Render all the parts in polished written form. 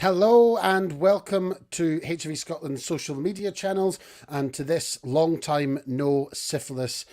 Hello and welcome to HIV Scotland's social media channels and to this long time no syphilis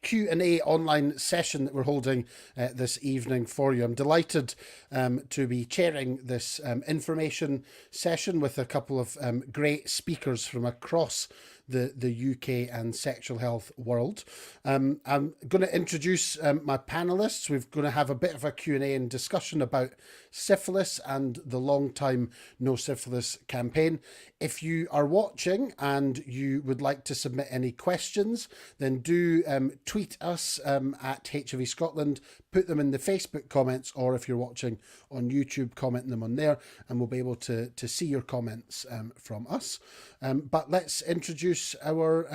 Q&A online session that we're holding this evening for you. I'm delighted to be chairing this information session with a couple of great speakers from across the UK and sexual health world. I'm going to introduce my panelists. We're going to have a bit of a Q&A and discussion about syphilis and the long time no syphilis campaign. If you are watching and you would like to submit any questions, then do tweet us at HIV Scotland, put them in the Facebook comments, or if you're watching on YouTube, comment them on there, and we'll be able to see your comments from us. But let's introduce our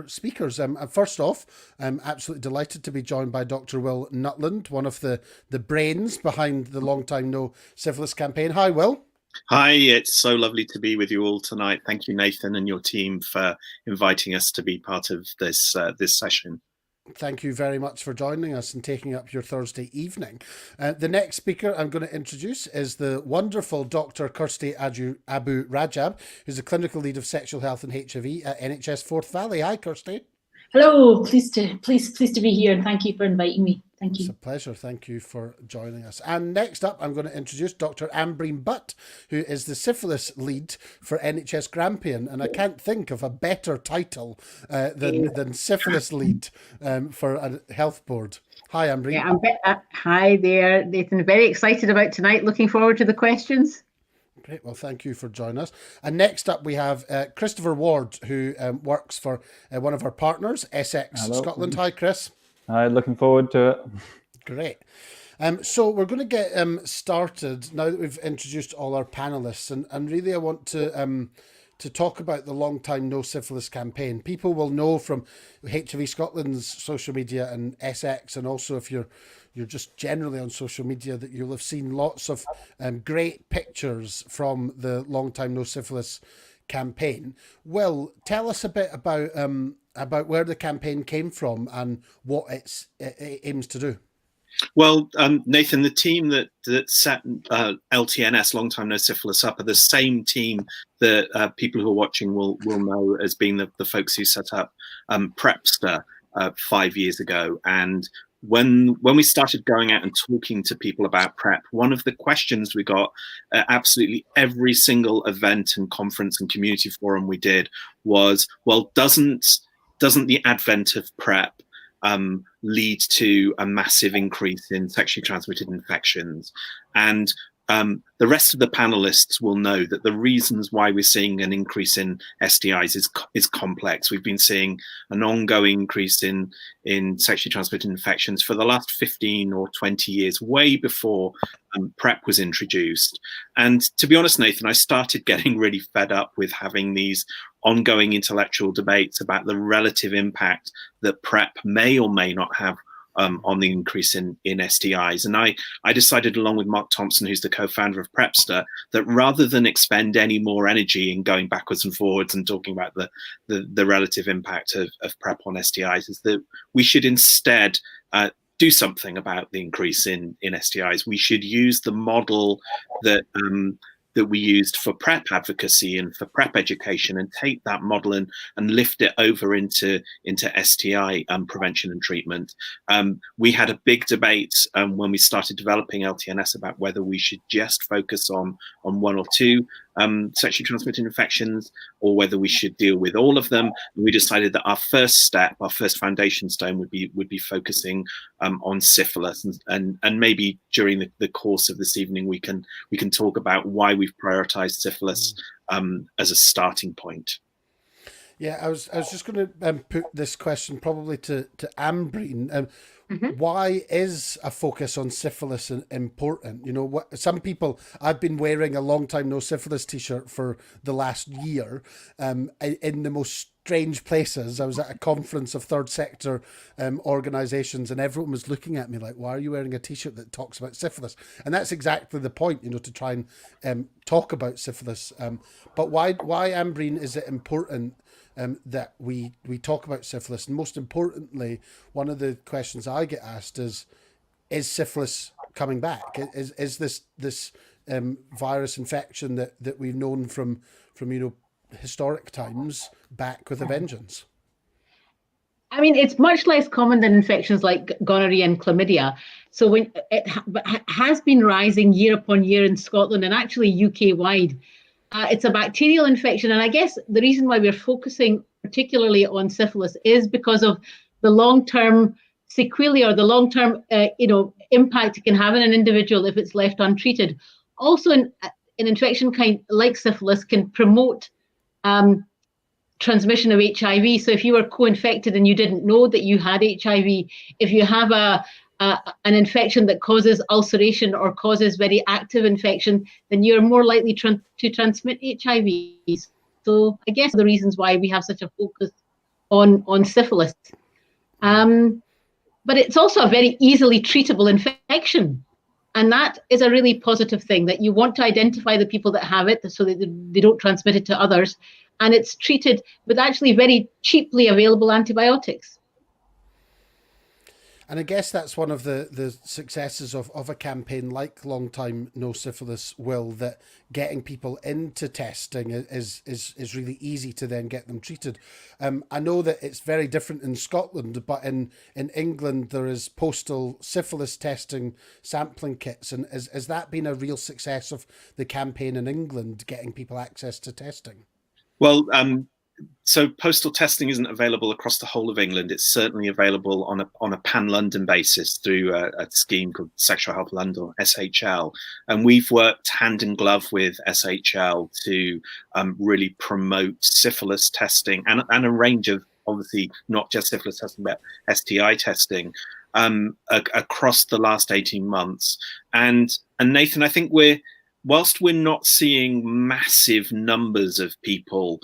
speakers. First off, I'm absolutely delighted to be joined by Dr. Will Nutland, one of the brains behind the Long Time No Syphilis campaign. Hi, Will. Hi, it's so lovely to be with you all tonight. Thank you, Nathan, and your team for inviting us to be part of this session. Thank you very much for joining us and taking up your Thursday evening. The next speaker I'm going to introduce is the wonderful Dr. Kirsty Abu Rajab, who's the clinical lead of sexual health and HIV at NHS Forth Valley. Hi, Kirsty. Hello, pleased to be here, and thank you for inviting me. Thank you. It's a pleasure. Thank you for joining us. And next up, I'm going to introduce Dr. Ambreen Butt, who is the syphilis lead for NHS Grampian. And I can't think of a better title than syphilis lead for a health board. Hi, Ambreen. Yeah, hi there, Nathan. Very excited about tonight. Looking forward to the questions. Great. Well, thank you for joining us. And next up, we have Christopher Ward, who works for one of our partners, SX Scotland. Hi, Chris. Hi, looking forward to it. Great. So we're going to get started now that we've introduced all our panelists, and really I want to talk about the Long Time No Syphilis campaign. People will know from HIV Scotland's social media and SX, and also if you're just generally on social media, that you'll have seen lots of great pictures from the Long Time No Syphilis campaign. Will, tell us a bit about where the campaign came from and what it aims to do. Well, Nathan, the team that set LTNS, Long Time No Syphilis, up are the same team that people who are watching will know as being the folks who set up Prepster 5 years ago. And when we started going out and talking to people about PrEP, one of the questions we got at absolutely every single event and conference and community forum we did was, well, doesn't the advent of PrEP lead to a massive increase in sexually transmitted infections? And the rest of the panelists will know that the reasons why we're seeing an increase in STIs is complex. We've been seeing an ongoing increase in sexually transmitted infections for the last 15 or 20 years, way before PrEP was introduced. And to be honest, Nathan, I started getting really fed up with having these ongoing intellectual debates about the relative impact that PrEP may or may not have on the increase in STIs. And I decided, along with Mark Thompson, who's the co-founder of Prepster, that rather than expend any more energy in going backwards and forwards and talking about the relative impact of PrEP on STIs, is that we should instead do something about the increase in STIs. We should use the model that we used for PrEP advocacy and for PrEP education, and take that model and lift it over into STI prevention and treatment. We had a big debate when we started developing LTNS about whether we should just focus on one or two sexually transmitted infections, or whether we should deal with all of them. And we decided that our first step, our first foundation stone, would be focusing on syphilis, and maybe during the course of this evening we can talk about why we've prioritized syphilis as a starting point. Yeah, I was just going to put this question probably to Ambreen. Why is a focus on syphilis important? You know, some people, I've been wearing a Long Time No Syphilis t-shirt for the last year in the most strange places. I was at a conference of third sector organisations, and everyone was looking at me like, why are you wearing a t-shirt that talks about syphilis? And that's exactly the point, you know, to try and talk about syphilis. But why, Ambreen, is it important that we talk about syphilis? And most importantly, one of the questions I get asked is syphilis coming back? Is this virus infection that we've known from historic times back with a vengeance. I mean, it's much less common than infections like gonorrhea and chlamydia. So when it has been rising year upon year in Scotland and actually UK wide, it's a bacterial infection. And I guess the reason why we're focusing particularly on syphilis is because of the long-term sequelae or the long-term, impact it can have on an individual if it's left untreated. Also, an infection kind like syphilis can promote transmission of HIV. So if you were co-infected and you didn't know that you had HIV, if you have an infection that causes ulceration or causes very active infection, then you're more likely to transmit HIV. So I guess the reasons why we have such a focus on syphilis. But it's also a very easily treatable infection. And that is a really positive thing, that you want to identify the people that have it so that they don't transmit it to others. And it's treated with actually very cheaply available antibiotics. And I guess that's one of the successes of a campaign like Long Time No Syphilis, Will, that getting people into testing is really easy to then get them treated. I know that it's very different in Scotland, but in England there is postal syphilis testing sampling kits. And has that been a real success of the campaign in England, getting people access to testing? Well, so postal testing isn't available across the whole of England. It's certainly available on a pan-London basis through a scheme called Sexual Health London, or SHL. And we've worked hand in glove with SHL to really promote syphilis testing and a range of, obviously, not just syphilis testing, but STI testing across the last 18 months. And Nathan, I think whilst we're not seeing massive numbers of people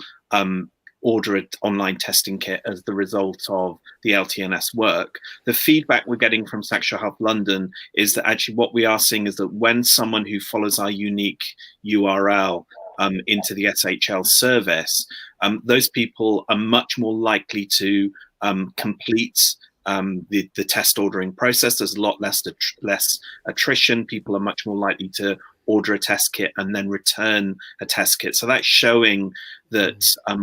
order an online testing kit as the result of the LTNS work, the feedback we're getting from Sexual Health London is that actually what we are seeing is that when someone who follows our unique URL into the SHL service, those people are much more likely to complete the test ordering process. There's a lot less attrition. People are much more likely to order a test kit and then return a test kit. So that's showing that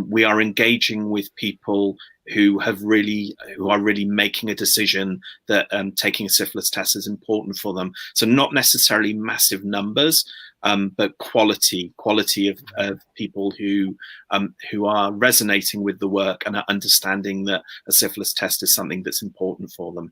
we are engaging with people who are really making a decision that taking a syphilis test is important for them. So not necessarily massive numbers, but quality of people who are resonating with the work and are understanding that a syphilis test is something that's important for them.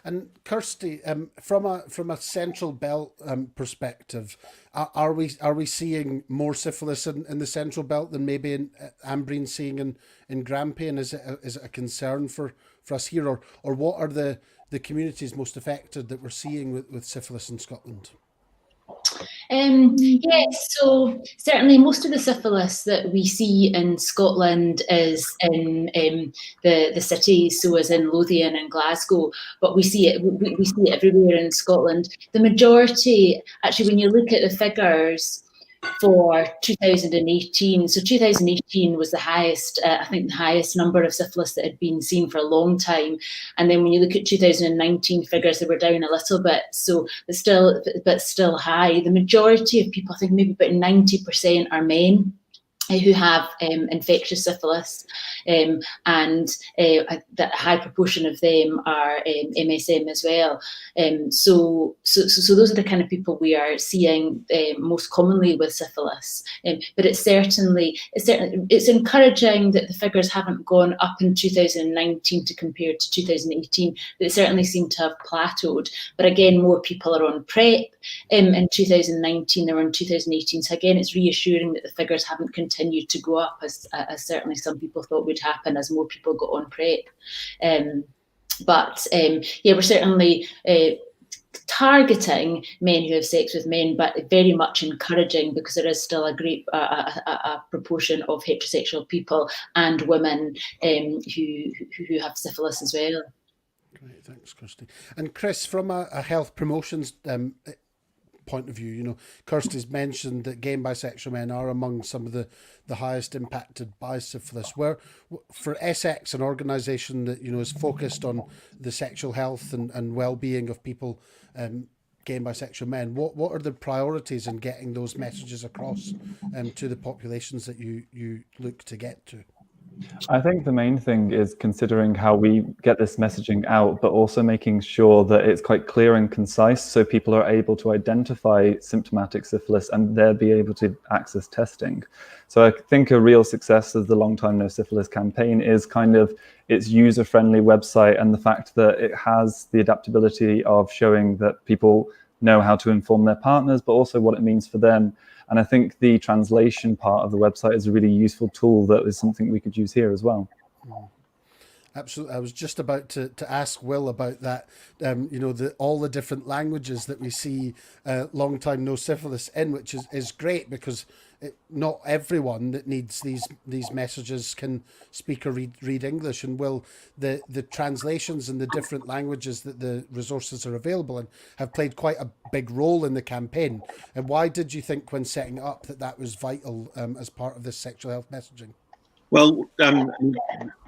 And Kirsty, from a central belt perspective, are we seeing more syphilis in the central belt than maybe Ambreen's seeing in Grampian? Is it a concern for us here, or what are the communities most affected that we're seeing with syphilis in Scotland? Yes, so certainly most of the syphilis that we see in Scotland is in the cities, so as in Lothian and Glasgow, but we see it everywhere in Scotland. The majority, actually, when you look at the figures for 2018, so 2018 was the highest, I think the highest number of syphilis that had been seen for a long time. And then when you look at 2019 figures, they were down a little bit, so but still high. The majority of people, I think maybe about 90%, are men who have infectious syphilis, and that high proportion of them are MSM as well. So those are the kind of people we are seeing most commonly with syphilis. But it's encouraging that the figures haven't gone up in 2019 to compare to 2018. They certainly seem to have plateaued. But again, more people are on PrEP in 2019 than in 2018. So again, it's reassuring that the figures haven't continued to go up as certainly some people thought would happen as more people got on PrEP. But we're certainly targeting men who have sex with men, but very much encouraging, because there is still a great a proportion of heterosexual people and women who have syphilis as well. Great, thanks, Kirsty. And Chris, from a health promotions point of view, Kirsty's mentioned that gay and bisexual men are among some of the highest impacted by syphilis. Where for SX, an organisation that is focused on the sexual health and well-being of people gay and bisexual men. What are the priorities in getting those messages across to the populations that you look to get to? I think the main thing is considering how we get this messaging out, but also making sure that it's quite clear and concise so people are able to identify symptomatic syphilis and they'll be able to access testing. So I think a real success of the Long Time No Syphilis campaign is kind of its user-friendly website and the fact that it has the adaptability of showing that people know how to inform their partners, but also what it means for them. And I think the translation part of the website is a really useful tool that is something we could use here as well. Absolutely. I was just about to ask Will about that. All the different languages that we see Long Time No Syphilis in, which is great because not everyone that needs these messages can speak or read English. And Will, the translations in the different languages that the resources are available in have played quite a big role in the campaign. And why did you think when setting it up that was vital as part of this sexual health messaging? Well,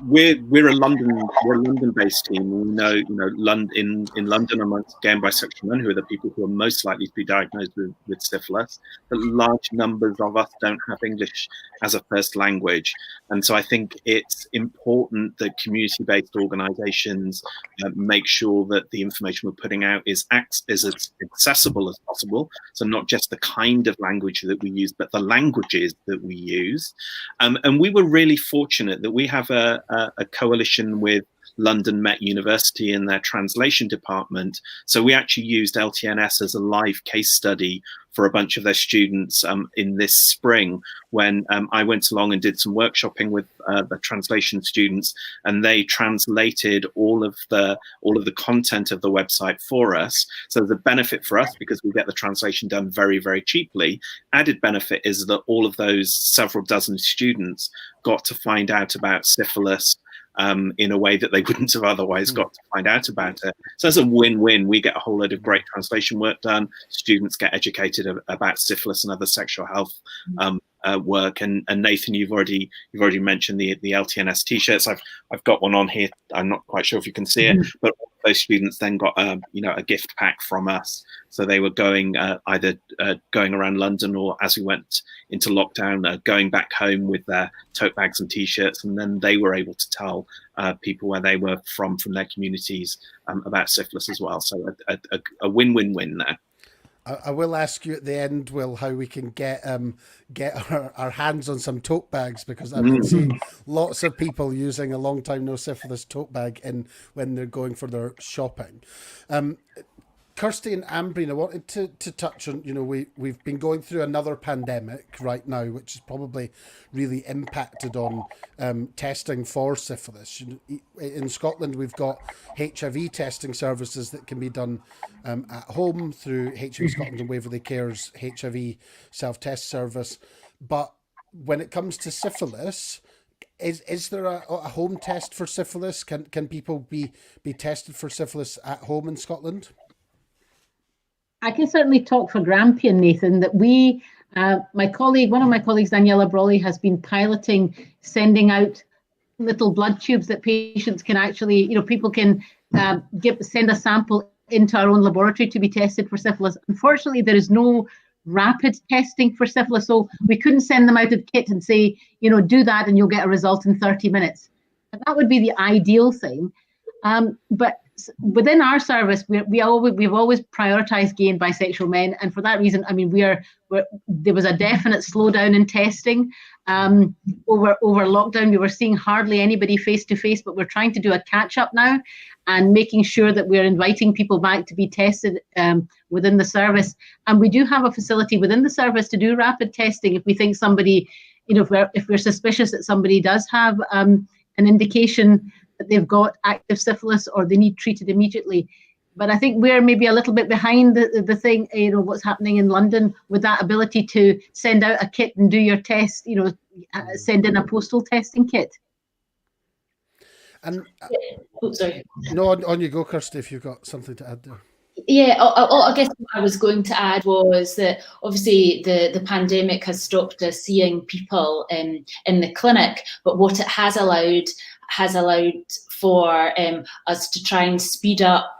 we're a London-based team. We know, in London, amongst gay and bisexual men, who are the people who are most likely to be diagnosed with syphilis, but large numbers of us don't have English as a first language, and so I think it's important that community-based organisations make sure that the information we're putting out is as accessible as possible. So not just the kind of language that we use, but the languages that we use, and we were really fortunate that we have a coalition with London Met University in their translation department. So we actually used LTNS as a live case study for a bunch of their students in this spring when I went along and did some workshopping with the translation students, and they translated all of the content of the website for us. So the benefit for us, because we get the translation done very, very cheaply, added benefit is that all of those several dozen students got to find out about syphilis in a way that they wouldn't have otherwise got to find out about it. So it's a win-win. We get a whole load of great translation work done. Students get educated about syphilis and other sexual health work. And Nathan, you've already mentioned the LTNS t-shirts. I've got one on here. I'm not quite sure if you can see it, but all those students then got a gift pack from us. So they were going either going around London, or as we went into lockdown, going back home with their tote bags and t-shirts, and then they were able to tell people where they were from their communities about syphilis as well. So a win-win-win there. I will ask you at the end, Will, how we can get our hands on some tote bags, because I've been seeing lots of people using a Long Time No Syphilis tote bag when they're going for their shopping. Kirsty and Ambreen, I wanted to touch on, we've been going through another pandemic right now, which has probably really impacted on testing for syphilis. In Scotland, we've got HIV testing services that can be done at home through HIV Scotland and Waverley Care's HIV self-test service. But when it comes to syphilis, is there a home test for syphilis? Can people be tested for syphilis at home in Scotland? I can certainly talk for Grampian, Nathan, that one of my colleagues, Daniela Brawley, has been piloting sending out little blood tubes that patients can actually, people can send a sample into our own laboratory to be tested for syphilis. Unfortunately, there is no rapid testing for syphilis, so we couldn't send them out a kit and say, do that and you'll get a result in 30 minutes. And that would be the ideal thing. But within our service, we've always prioritized gay and bisexual men, and for that reason, there was a definite slowdown in testing over lockdown. We were seeing hardly anybody face to face, but we're trying to do a catch up now and making sure that we're inviting people back to be tested within the service. And we do have a facility within the service to do rapid testing if we think somebody, if we're suspicious that somebody does have an indication that they've got active syphilis or they need treated immediately. But I think we're maybe a little bit behind the thing, what's happening in London with that ability to send out a kit and do your test, send in a postal testing kit. And sorry. No, on you go, Kirsty, if you've got something to add there. Yeah, I guess what I was going to add was that obviously the pandemic has stopped us seeing people in the clinic, but what it has allowed for us to try and speed up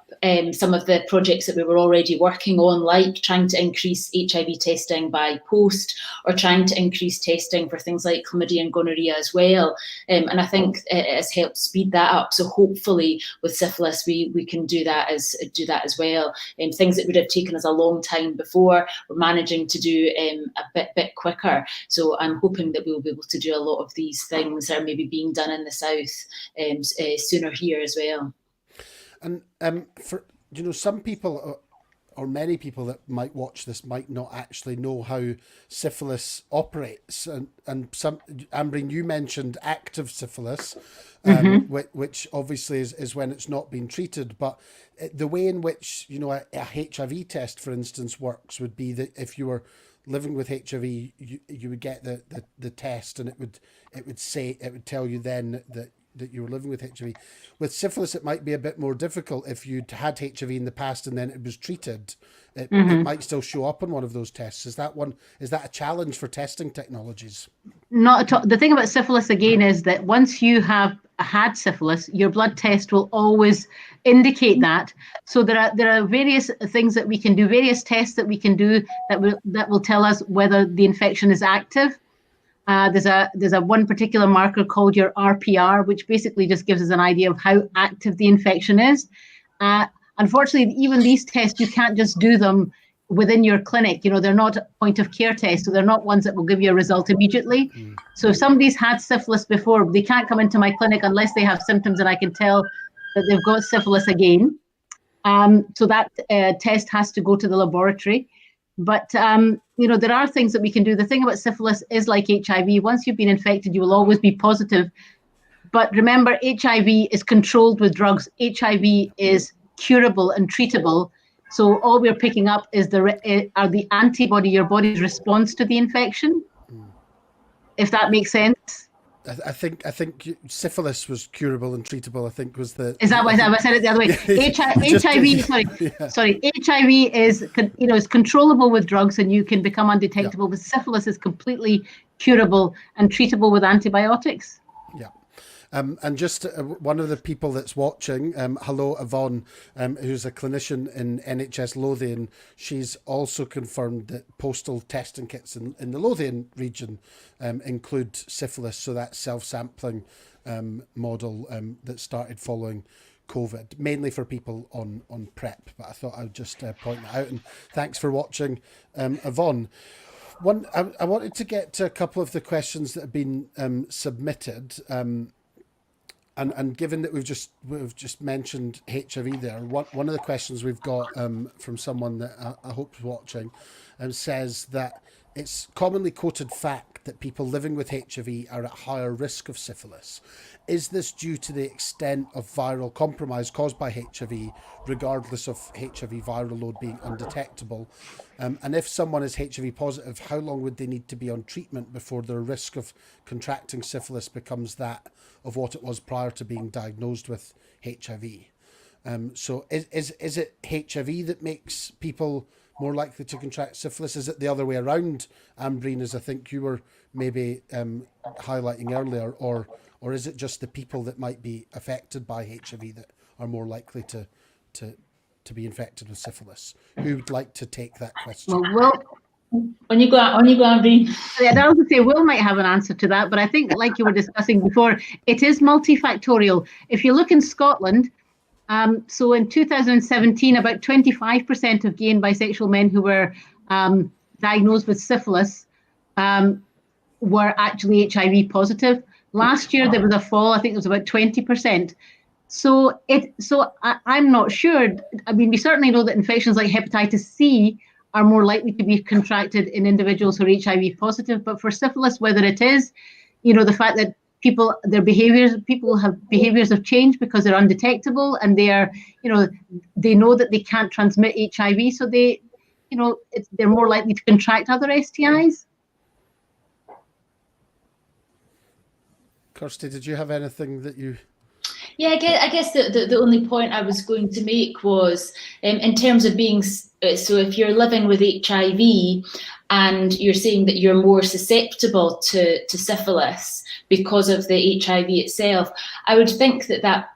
some of the projects that we were already working on, like trying to increase HIV testing by post, or trying to increase testing for things like chlamydia and gonorrhea as well. And I think it has helped speed that up. So hopefully with syphilis, we can do that as well. Things that would have taken us a long time before, we're managing to do a bit quicker. So I'm hoping that we'll be able to do a lot of these things that are maybe being done in the south sooner here as well. And for some people or many people that might watch this might not actually know how syphilis operates. And some, Ambreen, you mentioned active syphilis, which obviously is when it's not been treated. But the way in which a HIV test, for instance, works would be that if you were living with HIV, you would get the test, and it would tell you then that you were living with HIV. With syphilis, it might be a bit more difficult. If you'd had HIV in the past and then it was treated, it might still show up on one of those tests. Is that a challenge for testing technologies? Not at all. The thing about syphilis again is that once you have had syphilis, your blood test will always indicate that. So there are various things that we can do, various tests that we can do that will tell us whether the infection is active. There's a one particular marker called your RPR, which basically just gives us an idea of how active the infection is. Unfortunately, even these tests, you can't just do them within your clinic. They're not point of care tests, so they're not ones that will give you a result immediately. So if somebody's had syphilis before, they can't come into my clinic unless they have symptoms and I can tell that they've got syphilis again. So that test has to go to the laboratory. But, there are things that we can do. The thing about syphilis is like HIV. Once you've been infected, you will always be positive. But remember, HIV is controlled with drugs. HIV is curable and treatable. So all we're picking up is the antibody, your body's response to the infection, if that makes sense. I think syphilis was curable and treatable. I think was the. Is that why I said it the other way? HIV. Sorry. HIV is controllable with drugs, and you can become undetectable. But syphilis is completely curable and treatable with antibiotics. Yeah. And just one of the people that's watching, hello, Yvonne, who's a clinician in NHS Lothian. She's also confirmed that postal testing kits in the Lothian region include syphilis. So that self-sampling model that started following COVID, mainly for people on PrEP. But I thought I would just point that out. And thanks for watching, Yvonne. I wanted to get to a couple of the questions that have been submitted. And given that we've just mentioned HIV there, one of the questions we've got from someone that I hope is watching says that it's commonly quoted fact that people living with HIV are at higher risk of syphilis. Is this due to the extent of viral compromise caused by HIV, regardless of HIV viral load being undetectable? And if someone is HIV positive, how long would they need to be on treatment before their risk of contracting syphilis becomes that of what it was prior to being diagnosed with HIV? So is it HIV that makes people more likely to contract syphilis? Is it the other way around, Ambreen, as I think you were maybe highlighting earlier, or is it just the people that might be affected by HIV that are more likely to be infected with syphilis? Who would like to take that question? Well, on you go, Ambreen. Yeah, I was going to say Will might have an answer to that, but I think, like you were discussing before, it is multifactorial. If you look in Scotland, so in 2017, about 25% of gay and bisexual men who were diagnosed with syphilis were actually HIV positive. Last year, there was a fall. I think it was about 20%. So I'm not sure. I mean, we certainly know that infections like hepatitis C are more likely to be contracted in individuals who are HIV positive. But for syphilis, whether it is, the fact that people have behaviors have changed because they're undetectable and they are, they know that they can't transmit HIV. So they're more likely to contract other STIs. Kirsty, did you have anything that you... Yeah, I guess the only point I was going to make was in terms of being, so if you're living with HIV and you're saying that you're more susceptible to syphilis because of the HIV itself. I would think that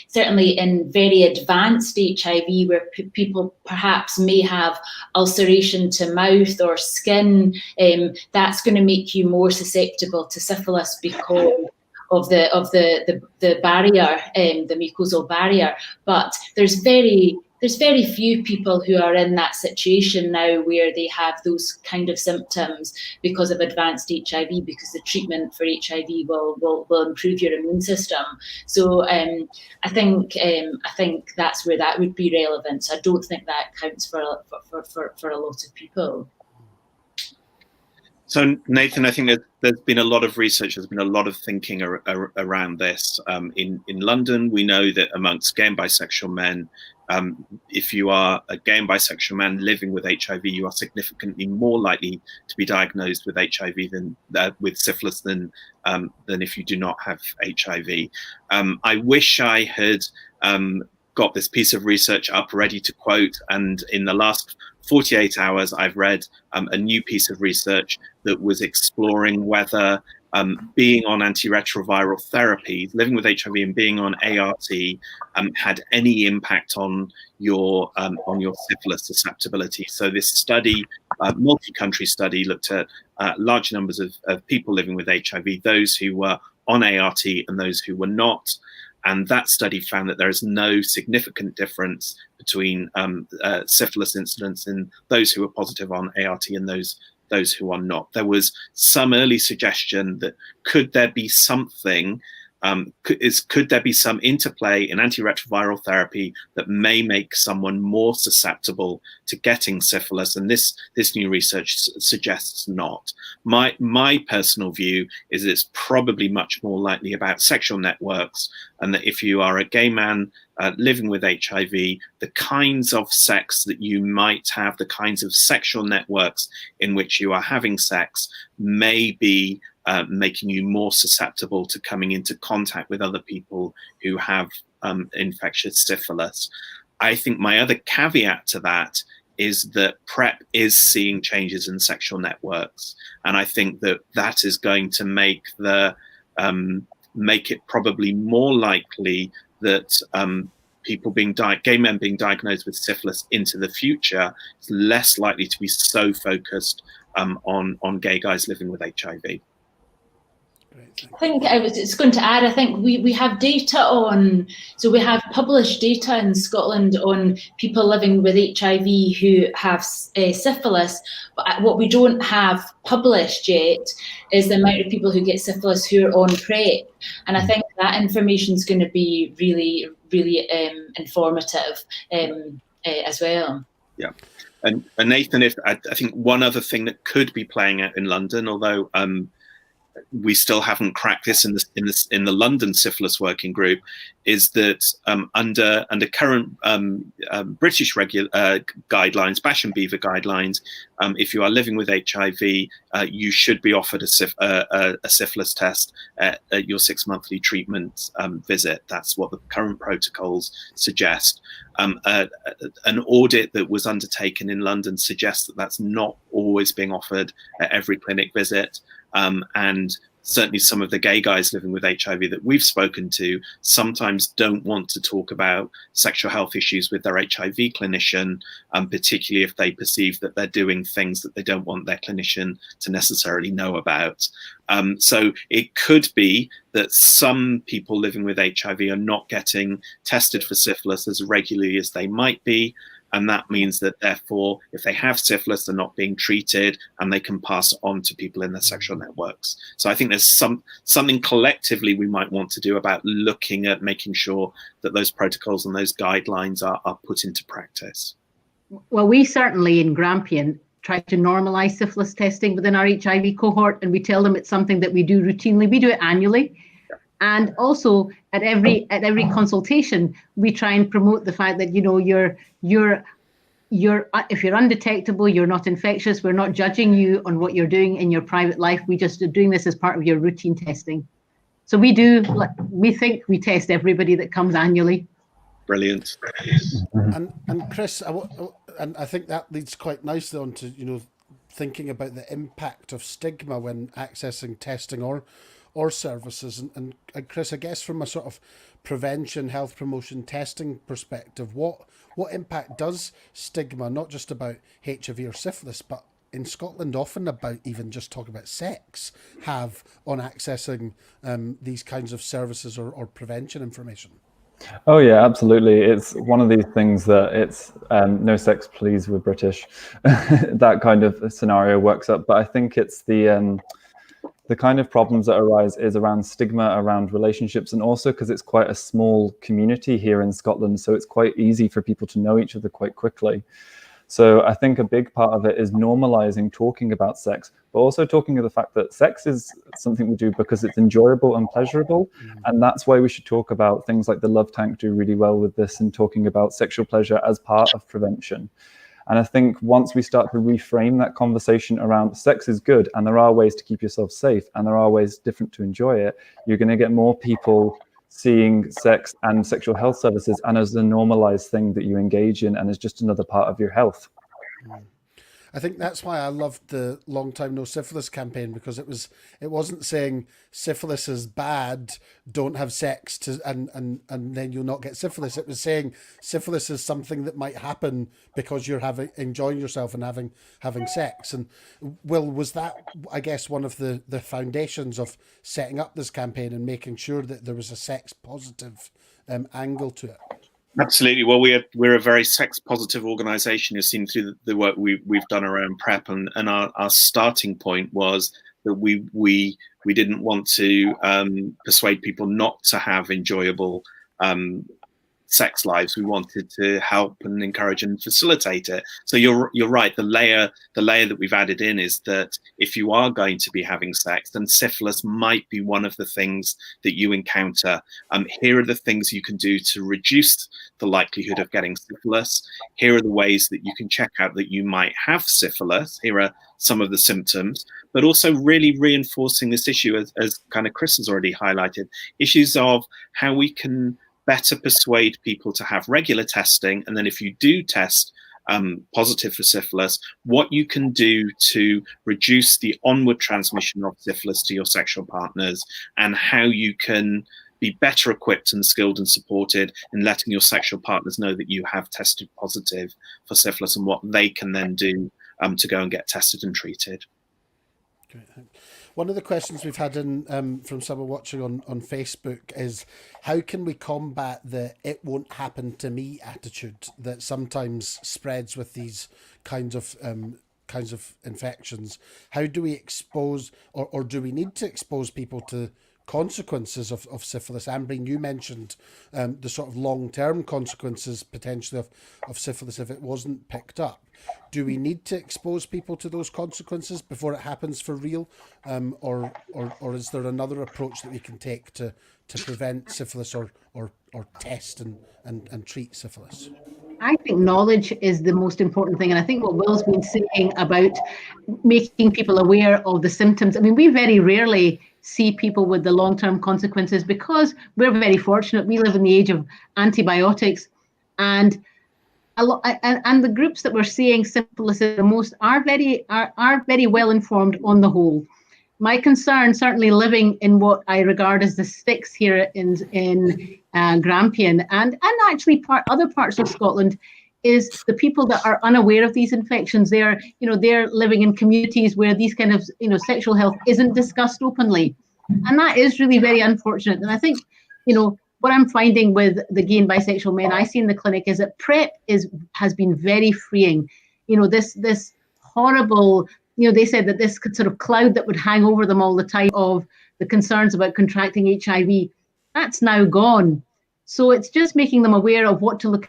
certainly in very advanced HIV, where people perhaps may have ulceration to mouth or skin, that's going to make you more susceptible to syphilis because of the barrier, the mucosal barrier. But there's very few people who are in that situation now where they have those kind of symptoms because of advanced HIV, because the treatment for HIV will improve your immune system. So I think that's where that would be relevant. So I don't think that counts for a lot of people. So Nathan, I think there's been a lot of research, there's been a lot of thinking around this. In London, we know that amongst gay and bisexual men, if you are a gay and bisexual man living with HIV, you are significantly more likely to be diagnosed with HIV with syphilis than if you do not have HIV. I wish I had got this piece of research up ready to quote, and in the last 48 hours, I've read a new piece of research that was exploring whether being on antiretroviral therapy, living with HIV and being on ART had any impact on your syphilis susceptibility. So this study, multi-country study, looked at large numbers of people living with HIV, those who were on ART and those who were not. And that study found that there is no significant difference between syphilis incidence in those who were positive on ART and those who are not. There was some early suggestion that could there be something, could there be some interplay in antiretroviral therapy that may make someone more susceptible to getting syphilis, and this new research suggests not. My personal view is it's probably much more likely about sexual networks, and that if you are a gay man living with HIV, the kinds of sex that you might have, the kinds of sexual networks in which you are having sex may be making you more susceptible to coming into contact with other people who have infectious syphilis. I think my other caveat to that is that PrEP is seeing changes in sexual networks, and I think that is going to make make it probably more likely that gay men being diagnosed with syphilis into the future is less likely to be so focused on gay guys living with HIV. I think I was just going to add, I think we have data on, so we have published data in Scotland on people living with HIV who have syphilis, but what we don't have published yet is the amount of people who get syphilis who are on PrEP. And I think that information is going to be really, really informative as well. Yeah. And Nathan, I think one other thing that could be playing out in London, although we still haven't cracked this in the London syphilis working group, is that under current British guidelines, Bash and Beaver guidelines, if you are living with HIV, you should be offered a syphilis test at your 6-monthly treatment visit. That's what the current protocols suggest. An audit that was undertaken in London suggests that that's not always being offered at every clinic visit. And certainly some of the gay guys living with HIV that we've spoken to sometimes don't want to talk about sexual health issues with their HIV clinician, particularly if they perceive that they're doing things that they don't want their clinician to necessarily know about. So it could be that some people living with HIV are not getting tested for syphilis as regularly as they might be. And that means that, therefore, if they have syphilis, they're not being treated and they can pass it on to people in their sexual networks. So I think there's something collectively we might want to do about looking at making sure that those protocols and those guidelines are put into practice. Well, we certainly in Grampian try to normalise syphilis testing within our HIV cohort, and we tell them it's something that we do routinely. We do it annually. And also at every consultation, we try and promote the fact that, you know, you're if you're undetectable, you're not infectious, we're not judging you on what you're doing in your private life. We just are doing this as part of your routine testing. So we think we test everybody that comes annually. Brilliant. And Chris, I think that leads quite nicely on to, you know, thinking about the impact of stigma when accessing testing or or services. And Chris, I guess from a sort of prevention, health promotion, testing perspective, what impact does stigma, not just about HIV or syphilis, but in Scotland often about even just talking about sex, have on accessing these kinds of services or prevention information? Oh yeah, absolutely. It's one of these things that it's no sex please, we're British. That kind of scenario works up. But I think it's the kind of problems that arise is around stigma around relationships, and also because it's quite a small community here in Scotland, so it's quite easy for people to know each other quite quickly. So I think a big part of it is normalizing talking about sex, but also talking of the fact that sex is something we do because it's enjoyable and pleasurable. And that's why we should talk about things like the Love Tank do really well with this, and talking about sexual pleasure as part of prevention. And I think once we start to reframe that conversation around sex is good and there are ways to keep yourself safe and there are ways different to enjoy it, you're going to get more people seeing sex and sexual health services and as a normalized thing that you engage in and as just another part of your health. I think that's why I loved the Long Time No Syphilis campaign, because it wasn't saying syphilis is bad, don't have sex and then you'll not get syphilis. It was saying syphilis is something that might happen because you're enjoying yourself and having sex. And Will, was that, I guess, one of the foundations of setting up this campaign and making sure that there was a sex positive angle to it? Absolutely. Well, we're a very sex positive organisation. You've seen through the work we've done around PrEP, and our starting point was that we didn't want to persuade people not to have enjoyable sex lives. We wanted to help and encourage and facilitate it. So you're right. The layer that we've added in is that if you are going to be having sex, then syphilis might be one of the things that you encounter. Here are the things you can do to reduce the likelihood of getting syphilis. Here are the ways that you can check out that you might have syphilis. Here are some of the symptoms, but also really reinforcing this issue, as kind of Chris has already highlighted, issues of how we can better persuade people to have regular testing. And then if you do test positive for syphilis, what you can do to reduce the onward transmission of syphilis to your sexual partners, and how you can be better equipped and skilled and supported in letting your sexual partners know that you have tested positive for syphilis, and what they can then do to go and get tested and treated. Great. One of the questions we've had in from someone watching on Facebook is, how can we combat the "it won't happen to me" attitude that sometimes spreads with these kinds of infections? How do we expose, or do we need to expose people to consequences of syphilis? Ambreen, you mentioned the sort of long-term consequences potentially of syphilis if it wasn't picked up. Do we need to expose people to those consequences before it happens for real? Or is there another approach that we can take to prevent syphilis or test and treat syphilis? I think knowledge is the most important thing. And I think what Will's been saying about making people aware of the symptoms. I mean, we very rarely see people with the long-term consequences because we're very fortunate. We live in the age of antibiotics, and and the groups that we're seeing syphilis the most are very well informed on the whole. My concern, certainly living in what I regard as the sticks here in Grampian and actually other parts of Scotland, is the people that are unaware of these infections. They're living in communities where these kind of sexual health isn't discussed openly, and that is really very unfortunate. And I think what I'm finding with the gay and bisexual men I see in the clinic is that PrEP has been very freeing. This horrible, they said that this sort of cloud that would hang over them all the time of the concerns about contracting HIV, that's now gone. So it's just making them aware of what to look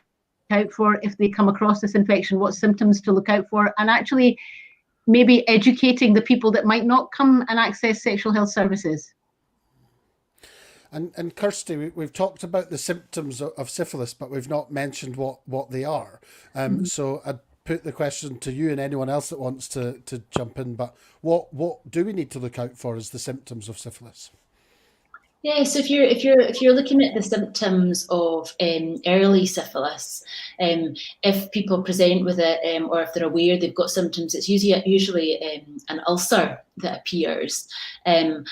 out for if they come across this infection, what symptoms to look out for, and actually maybe educating the people that might not come and access sexual health services. And Kirsty, we've talked about the symptoms of syphilis, but we've not mentioned what they are. So I'd put the question to you and anyone else that wants to jump in. But what do we need to look out for as the symptoms of syphilis? Yeah, so if you're looking at the symptoms of early syphilis, if people present with it or if they're aware they've got symptoms, it's usually an ulcer that appears, and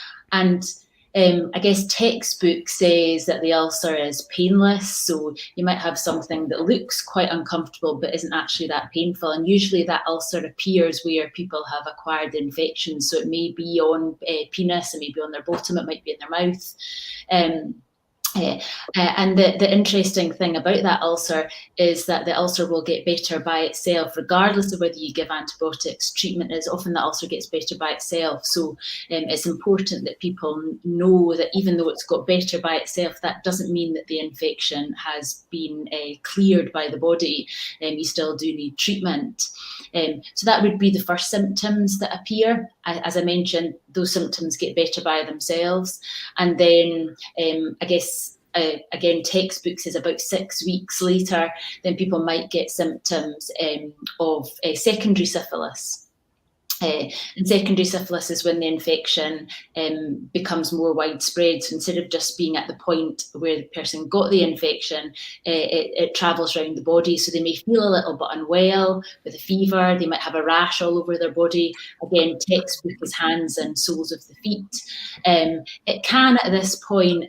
I guess textbook says that the ulcer is painless, so you might have something that looks quite uncomfortable but isn't actually that painful, and usually that ulcer appears where people have acquired the infection, so it may be on penis, it may be on their bottom, it might be in their mouth. And the interesting thing about that ulcer is that the ulcer will get better by itself, regardless of whether you give antibiotics. Treatment is often the ulcer gets better by itself. So it's important that people know that even though it's got better by itself, that doesn't mean that the infection has been cleared by the body. You still do need treatment. So that would be the first symptoms that appear. As I mentioned, those symptoms get better by themselves. And then I guess, again, textbooks is about 6 weeks later, then people might get symptoms of secondary syphilis. And secondary syphilis is when the infection becomes more widespread. So instead of just being at the point where the person got the infection, it travels around the body. So they may feel a little bit unwell with a fever. They might have a rash all over their body. Again, textbook is hands and soles of the feet. It can, at this point,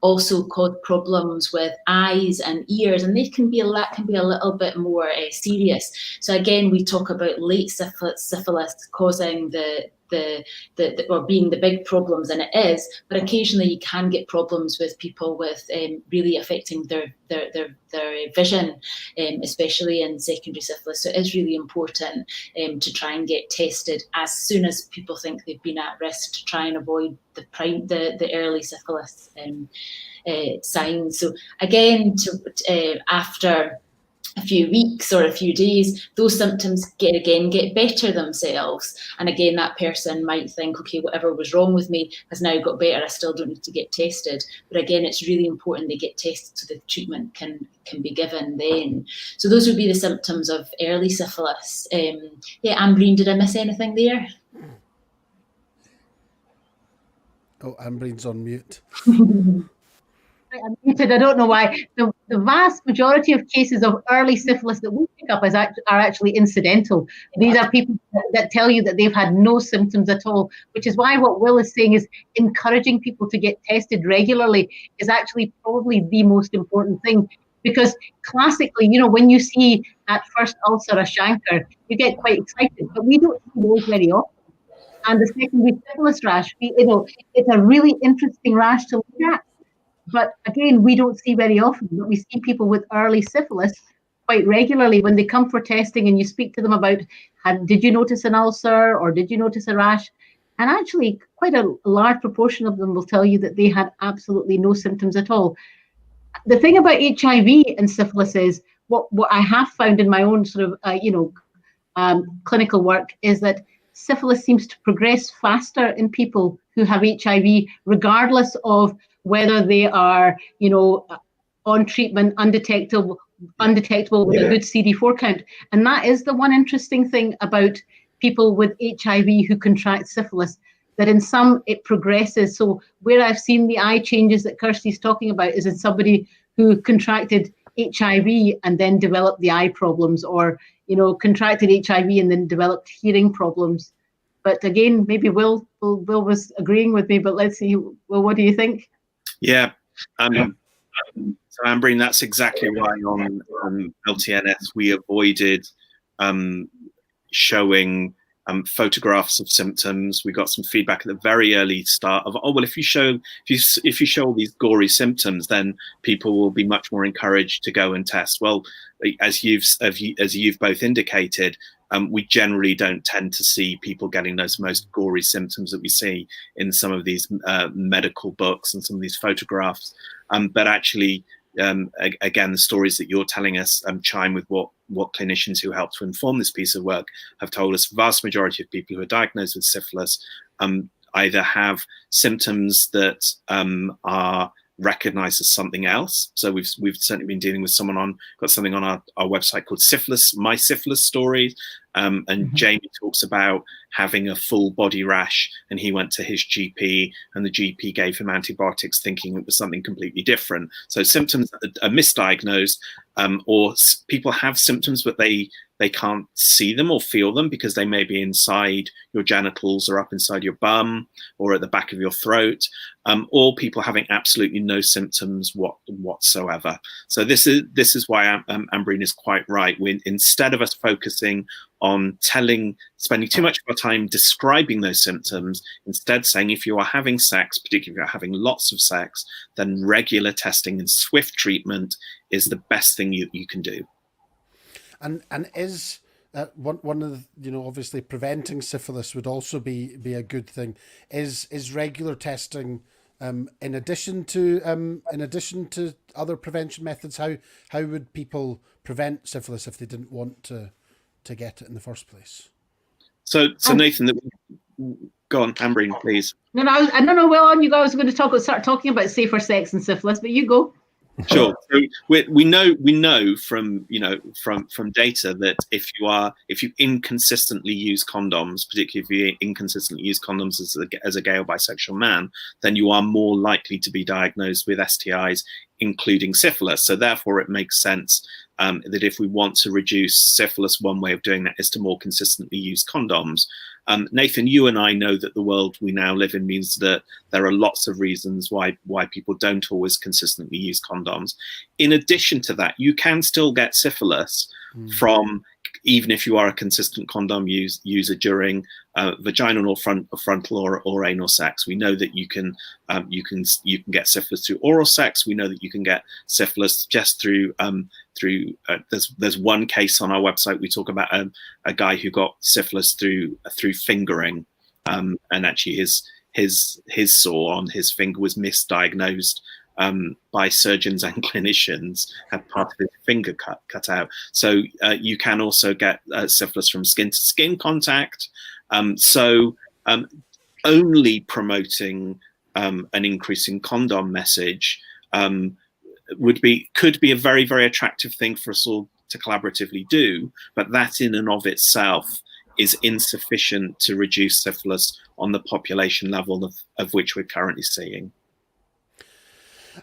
also cause problems with eyes and ears, and they can be a little bit more serious. So again, we talk about late syphilis causing or being the big problems, and it is, but occasionally you can get problems with people with really affecting their vision, especially in secondary syphilis. So it is really important to try and get tested as soon as people think they've been at risk, to try and avoid the early syphilis signs. So again, after a few weeks or a few days, those symptoms get better themselves. And again, that person might think, okay, whatever was wrong with me has now got better, I still don't need to get tested. But again, it's really important they get tested so the treatment can be given then. So those would be the symptoms of early syphilis. Ambreen, did I miss anything there? Oh, Ambreen's on mute. I'm muted. I don't know why. The vast majority of cases of early syphilis that we pick up are actually incidental. These are people that tell you that they've had no symptoms at all, which is why what Will is saying is encouraging people to get tested regularly is actually probably the most important thing. Because classically, when you see that first ulcer, a chancre, you get quite excited, but we don't see those very often. And the secondary syphilis rash, it's a really interesting rash to look at. But again, we don't see very often, but we see people with early syphilis quite regularly when they come for testing, and you speak to them about, did you notice an ulcer or did you notice a rash? And actually, quite a large proportion of them will tell you that they had absolutely no symptoms at all. The thing about HIV and syphilis is, what I have found in my own sort of, clinical work is that syphilis seems to progress faster in people who have HIV, regardless of whether they are, on treatment, undetectable with a good CD4 count. And that is the one interesting thing about people with HIV who contract syphilis, that in some it progresses. So where I've seen the eye changes that Kirsty's talking about is in somebody who contracted HIV and then developed the eye problems, or, contracted HIV and then developed hearing problems. But again, maybe Will was agreeing with me, but let's see. Well, what do you think? Yeah. So Ambreen, that's exactly why on LTNS we avoided showing photographs of symptoms. We got some feedback at the very early start of, if you show all these gory symptoms, then people will be much more encouraged to go and test. Well, as you've both indicated, we generally don't tend to see people getting those most gory symptoms that we see in some of these medical books and some of these photographs. But actually, again, the stories that you're telling us chime with what clinicians who helped to inform this piece of work have told us. Vast majority of people who are diagnosed with syphilis either have symptoms that are recognized as something else. So we've certainly been dealing with got something on our website called Syphilis, My Syphilis Stories. And Jamie talks about having a full body rash, and he went to his GP and the GP gave him antibiotics thinking it was something completely different. So symptoms that are misdiagnosed, or people have symptoms but they they can't see them or feel them because they may be inside your genitals or up inside your bum or at the back of your throat, or people having absolutely no symptoms whatsoever. So this is why Ambreen is quite right. Instead of us focusing on spending too much of our time describing those symptoms, instead saying if you are having sex, particularly if you're having lots of sex, then regular testing and swift treatment is the best thing you can do. And is one of the, obviously preventing syphilis would also be a good thing. Is regular testing in addition to other prevention methods? How would people prevent syphilis if they didn't want to get it in the first place? So Nathan, go on, Ambreen, please. No, I don't know. Well, on you guys are going to start talking about safer sex and syphilis, but you go. Sure. So we know from data that if you inconsistently use condoms, particularly if you inconsistently use condoms as a gay or bisexual man, then you are more likely to be diagnosed with STIs, including syphilis. So therefore, it makes sense that if we want to reduce syphilis, one way of doing that is to more consistently use condoms. Nathan, you and I know that the world we now live in means that there are lots of reasons why people don't always consistently use condoms. In addition to that, you can still get syphilis from, even if you are a consistent condom user during vaginal or frontal or anal sex. We know that you can get syphilis through oral sex. We know that you can get syphilis just through there's one case on our website. We talk about a guy who got syphilis through fingering, and actually his sore on his finger was misdiagnosed by surgeons and clinicians, had part of his finger cut out. So you can also get syphilis from skin to skin contact. Only promoting an increasing condom message could be a very, very attractive thing for us all to collaboratively do, but that in and of itself is insufficient to reduce syphilis on the population level of which we're currently seeing.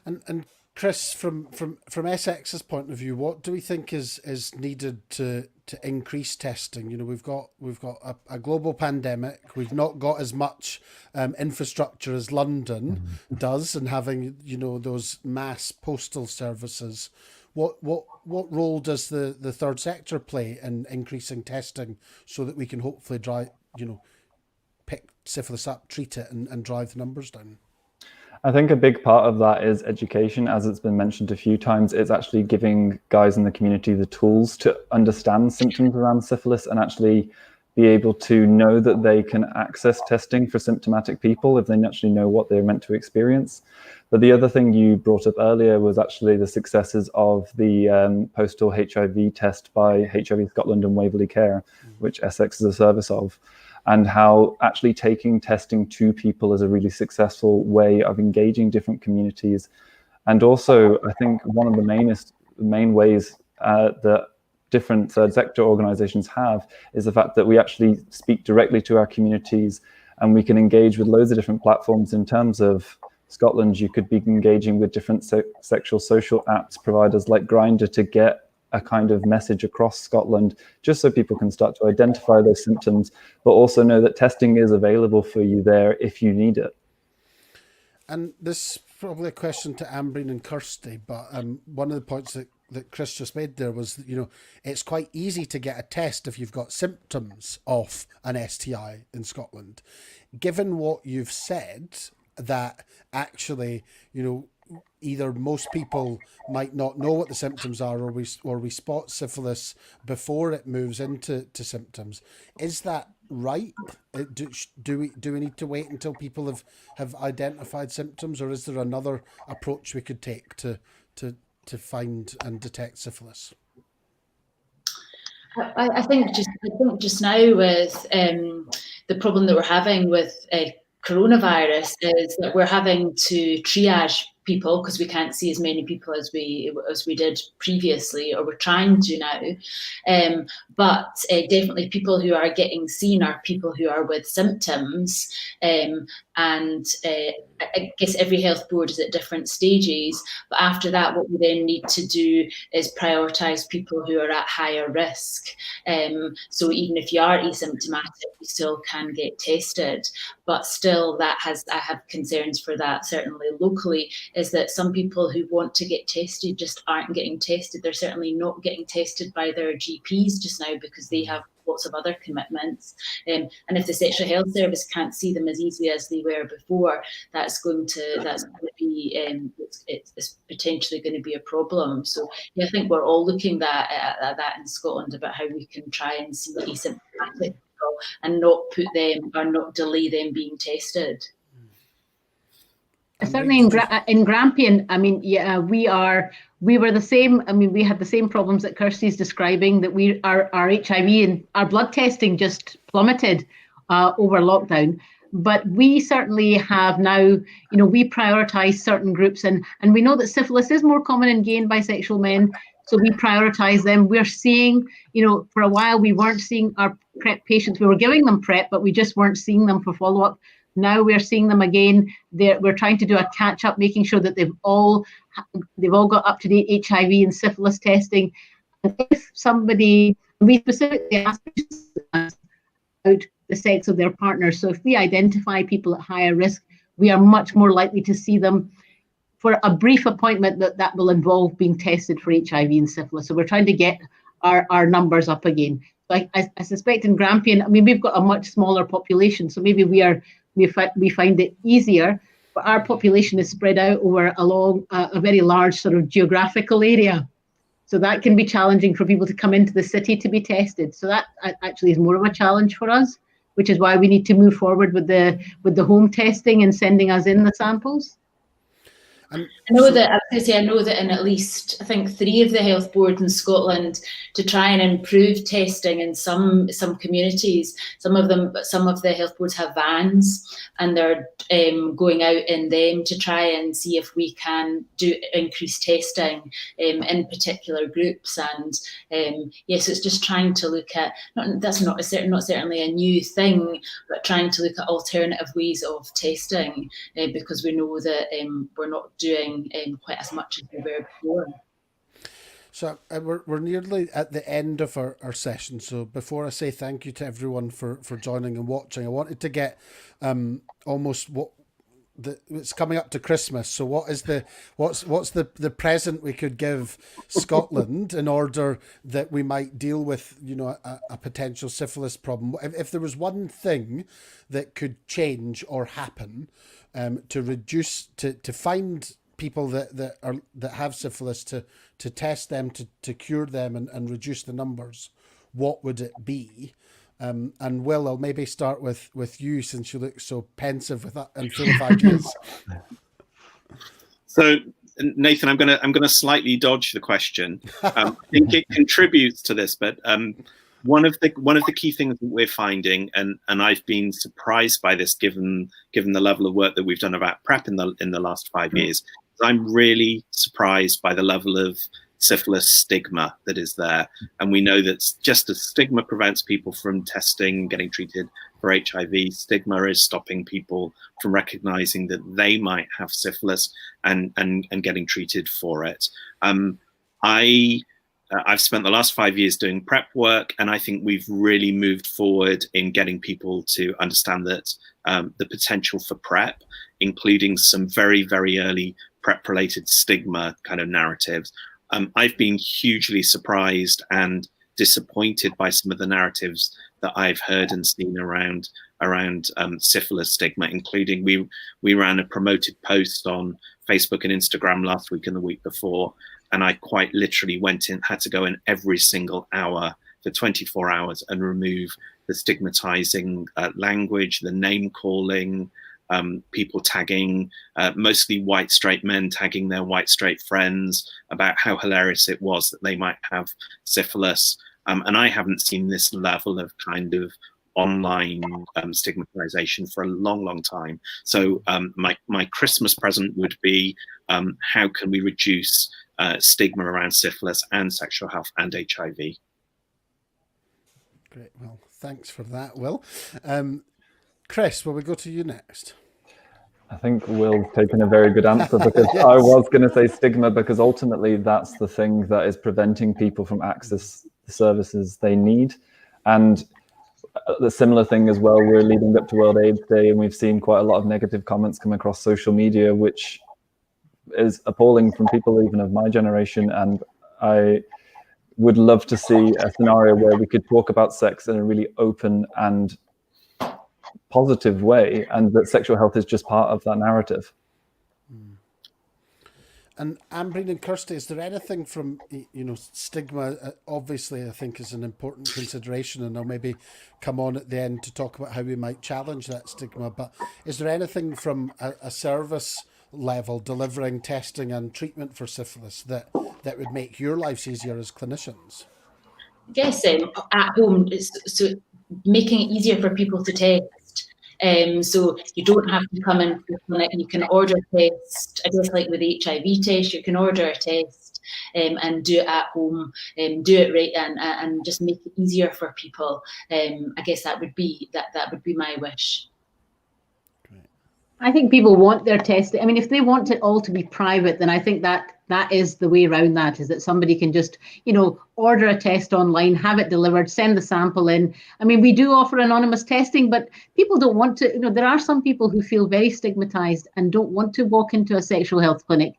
And Chris, from SX's point of view, what do we think is needed to increase testing? We've got a global pandemic. We've not got as much infrastructure as London does, and having those mass postal services. What role does the third sector play in increasing testing so that we can hopefully pick syphilis up, treat it, and drive the numbers down? I think a big part of that is education. As it's been mentioned a few times, it's actually giving guys in the community the tools to understand symptoms around syphilis and actually be able to know that they can access testing for symptomatic people if they actually know what they're meant to experience. But the other thing you brought up earlier was actually the successes of the postal HIV test by HIV Scotland and Waverley Care, which Essex is a service of, and how actually taking testing to people is a really successful way of engaging different communities. And also, I think one of the main ways that different third sector organizations have is the fact that we actually speak directly to our communities, and we can engage with loads of different platforms. In terms of Scotland, you could be engaging with different sexual social apps providers like Grindr to get a kind of message across Scotland, just so people can start to identify those symptoms, but also know that testing is available for you there if you need it. And this is probably a question to Ambreen and Kirsty, but one of the points that Chris just made there was, it's quite easy to get a test if you've got symptoms of an STI in Scotland. Given what you've said, that actually, either most people might not know what the symptoms are, or we spot syphilis before it moves into symptoms. Is that right? Do we need to wait until people have identified symptoms, or is there another approach we could take to find and detect syphilis? I think just now with the problem that we're having with coronavirus is that we're having to triage people because we can't see as many people as we did previously, or we're trying to now. But definitely people who are getting seen are people who are with symptoms, and I guess every health board is at different stages. But after that, what we then need to do is prioritise people who are at higher risk. So even if you are asymptomatic, you still can get tested. But still, I have concerns for that, certainly locally, is that some people who want to get tested just aren't getting tested. They're certainly not getting tested by their GPs just now because they have lots of other commitments. And if the sexual health service can't see them as easily as they were before, that's going to be it's potentially going to be a problem. So yeah, I think we're all looking at that in Scotland about how we can try and see asymptomatic people and not put them or not delay them being tested. Certainly in Grampian, I mean, yeah, we were the same. I mean, we had the same problems that Kirsty's describing, that our HIV and our blood testing just plummeted over lockdown. But we certainly have now, we prioritise certain groups, and we know that syphilis is more common in gay and bisexual men, so we prioritise them. We're seeing, for a while we weren't seeing our PrEP patients. We were giving them PrEP, but we just weren't seeing them for follow-up. Now we're seeing them again. We're trying to do a catch-up, making sure that they've all got up-to-date HIV and syphilis testing. And if somebody, we specifically ask about the sex of their partner. So if we identify people at higher risk, we are much more likely to see them for a brief appointment that will involve being tested for HIV and syphilis. So we're trying to get our numbers up again. So I suspect in Grampian, I mean, we've got a much smaller population, so maybe we find it easier, but our population is spread out over a very large sort of geographical area. So that can be challenging for people to come into the city to be tested. So that actually is more of a challenge for us, which is why we need to move forward with the home testing and sending us in the samples. I know that in at least, I think, 3 of the health boards in Scotland, to try and improve testing in some communities, some of the health boards have vans, and they're going out in them to try and see if we can do increased testing in particular groups. And yes, it's just trying to look at, that's not certainly a new thing, but trying to look at alternative ways of testing, because we know that we're not doing quite as much as we were before. So we're nearly at the end of our session. So before I say thank you to everyone for joining and watching, I wanted to get almost it's coming up to Christmas. So what's the present we could give Scotland in order that we might deal with a potential syphilis problem? If there was one thing that could change or happen to reduce to find people that have syphilis, to test them, to cure them and reduce the numbers, what would it be? And Will, I'll maybe start with you, since you look so pensive with that and full of ideas. So Nathan, I'm gonna slightly dodge the question. I think it contributes to this, but one of the key things that we're finding, and I've been surprised by this given the level of work that we've done about PrEP in the last 5 years. I'm really surprised by the level of syphilis stigma that is there. And we know that just as stigma prevents people from testing, getting treated for HIV, stigma is stopping people from recognizing that they might have syphilis and getting treated for it. I've spent the last 5 years doing PrEP work, and I think we've really moved forward in getting people to understand that the potential for PrEP, including some very, very early PrEP-related stigma kind of narratives. I've been hugely surprised and disappointed by some of the narratives that I've heard and seen around syphilis stigma, including we ran a promoted post on Facebook and Instagram last week and the week before, and I quite literally had to go in every single hour for 24 hours and remove the stigmatizing language, the name calling, people tagging, mostly white straight men tagging their white straight friends about how hilarious it was that they might have syphilis. And I haven't seen this level of kind of online stigmatization for a long, long time. So my Christmas present would be, how can we reduce stigma around syphilis and sexual health and HIV? Great. Well, thanks for that, Will. Chris, will we go to you next? I think Will's taken a very good answer, because yes. I was going to say stigma, because ultimately that's the thing that is preventing people from access the services they need. And the similar thing as well, we're leading up to World AIDS Day, and we've seen quite a lot of negative comments come across social media, which is appalling from people even of my generation. And I would love to see a scenario where we could talk about sex in a really open and positive way, and that sexual health is just part of that narrative. And Ambreen and Kirsty, is there anything from, stigma, obviously I think is an important consideration, and I'll maybe come on at the end to talk about how we might challenge that stigma, but is there anything from a service level delivering testing and treatment for syphilis that would make your lives easier as clinicians? Yes, at home, so making it easier for people to test. So you don't have to come in to the clinic. You can order a test, just like with HIV test, you can order a test and do it at home, do it right, and just make it easier for people. I guess that would be my wish. I think people want their test. I mean, if they want it all to be private, then I think that is the way around that, is that somebody can just, order a test online, have it delivered, send the sample in. I mean, we do offer anonymous testing, but people don't want to, there are some people who feel very stigmatized and don't want to walk into a sexual health clinic.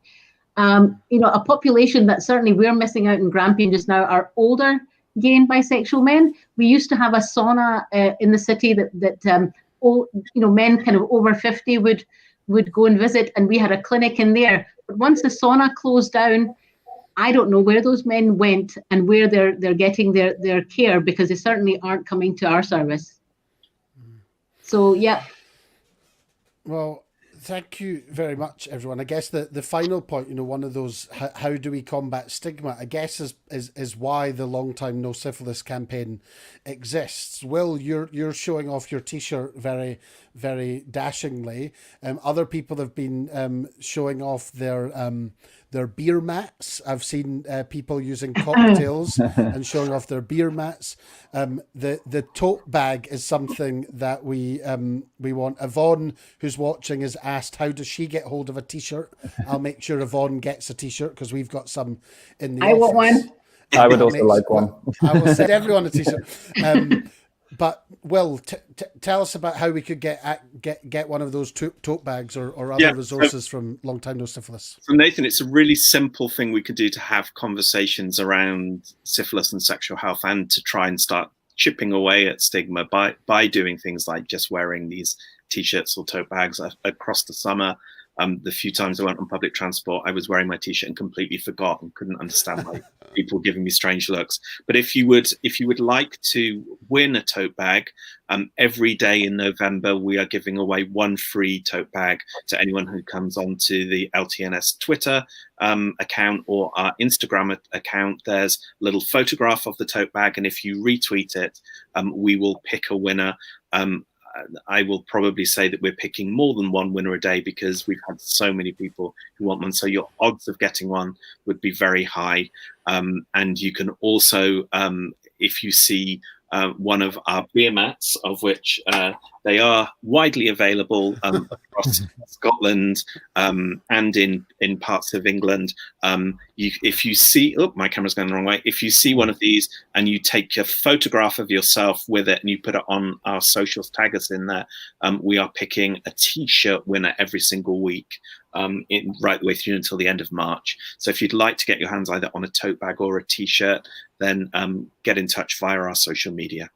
A population that certainly we're missing out in Grampian just now are older gay and bisexual men. We used to have a sauna in the city that men kind of over 50 would go and visit, and we had a clinic in there. But once the sauna closed down, I don't know where those men went and where they're getting their care, because they certainly aren't coming to our service. So, yeah. Well, thank you very much, everyone. I guess the final point, one of those, how do we combat stigma, I guess is why the Long Time No Syphilis campaign exists. Will, you're showing off your T-shirt very, very dashingly. Other people have been showing off their beer mats. I've seen people using cocktails and showing off their beer mats. The tote bag is something that we want. Yvonne, who's watching, has asked, how does she get hold of a T-shirt? I'll make sure Yvonne gets a T-shirt, because we've got some in the office. I want one. I would also like one. I will send everyone a T-shirt. But Will, tell us about how we could get one of those tote bags or other resources from Long Time No Syphilis. So Nathan, it's a really simple thing we could do to have conversations around syphilis and sexual health, and to try and start chipping away at stigma by doing things like just wearing these T-shirts or tote bags across the summer. The few times I went on public transport, I was wearing my T-shirt and completely forgot and couldn't understand why people were giving me strange looks. But if you would like to win a tote bag, every day in November we are giving away one free tote bag to anyone who comes onto the LTNS Twitter account or our Instagram account. There's a little photograph of the tote bag, and if you retweet it, we will pick a winner. I will probably say that we're picking more than one winner a day, because we've had so many people who want one. So your odds of getting one would be very high. And you can also, if you see one of our beer mats, of which they are widely available across Scotland and in parts of England. If you see, my camera's going the wrong way. If you see one of these and you take a photograph of yourself with it and you put it on our socials, tag us in there, we are picking a T-shirt winner every single week. Right the way through until the end of March. So if you'd like to get your hands either on a tote bag or a T-shirt, then get in touch via our social media.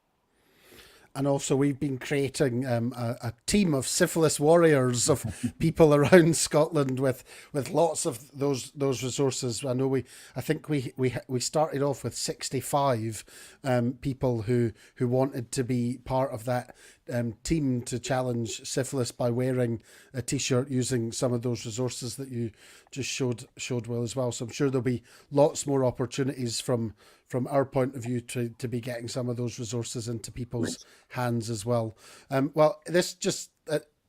And also, we've been creating a team of syphilis warriors, of people around Scotland with lots of those resources. I know I think we started off with 65 people who wanted to be part of that team to challenge syphilis by wearing a T-shirt using some of those resources that you just showed Will as well. So I'm sure there'll be lots more opportunities from our point of view to be getting some of those resources into people's hands as well. Well, this just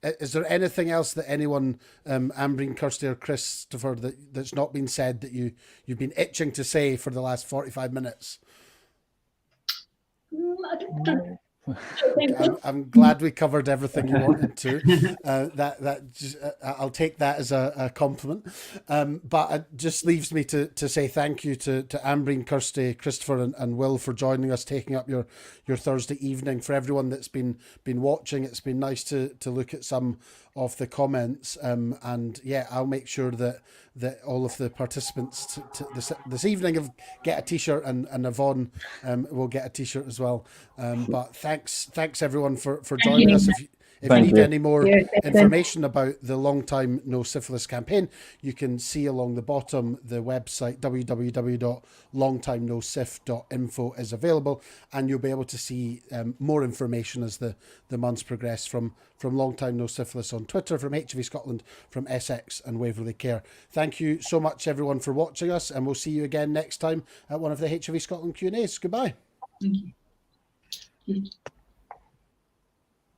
is there anything else that anyone, Ambreen, Kirsty or Christopher, that's not been said that you've been itching to say for the last 45 minutes? I don't I'm glad we covered everything you wanted to. I'll take that as a compliment. But it just leaves me to say thank you to Ambreen, Kirsty, Christopher, and Will for joining us, taking up your Thursday evening. For everyone that's been watching, it's been nice to look at some of the comments. And yeah, I'll make sure that all of the participants this evening get a t-shirt, and Yvonne will get a t-shirt as well. But thanks everyone for joining us. If you need any more information about the Long Time No Syphilis campaign, you can see along the bottom the website www.longtimenosif.info is available, and you'll be able to see more information as the months progress from Long Time No Syphilis on Twitter, from HIV Scotland, from Essex and Waverley Care. Thank you so much everyone for watching us, and we'll see you again next time at one of the HIV Scotland Q&As. Goodbye. Thank you.